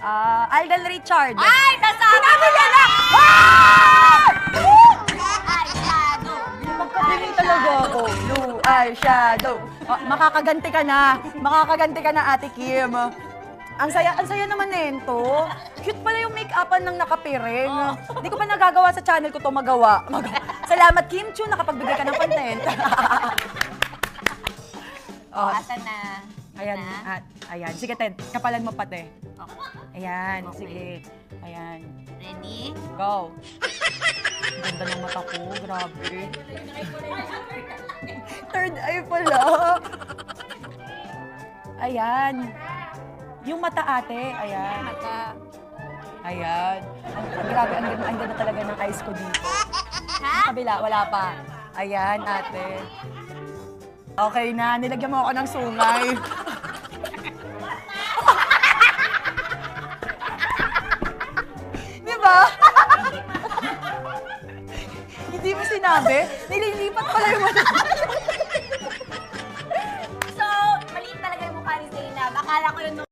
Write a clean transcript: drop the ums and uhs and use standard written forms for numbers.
Alden Richard. Ay! Nasabi Sinabi ko niya na! na! Eyeshadow. Magkapiling talaga ako. Blue eyeshadow. Makakaganti ka na. Makakaganti ka na, Ate Kim. Ang saya naman nito. Cute pala yung make-upan ng nakapiring. Hindi ko pa nagagawa sa channel ko to magawa. Salamat, Kim Chu, nakapagbigay ka ng content. Asan na? Ayan, ayan. Sige, Ted, kapalan mo pati. Okay. Ayan, Okay. sige. Ayan. Ready? Go. Ang ganda ng mata ko, grabe. Third eye pala. Ayan. Yung mata, ate. Ayan. Mata. Ayan. Grabe, ang ganda talaga ng eyes ko dito. Ha? Kabila, wala pa. Ayan, ate. Okay na, nilagyan mo ako ng sungay. Di ba? Hindi mo sinabi? Nililipat pala yung mata. So, maliit talaga yung mukha ni Zainab. Akala ko yun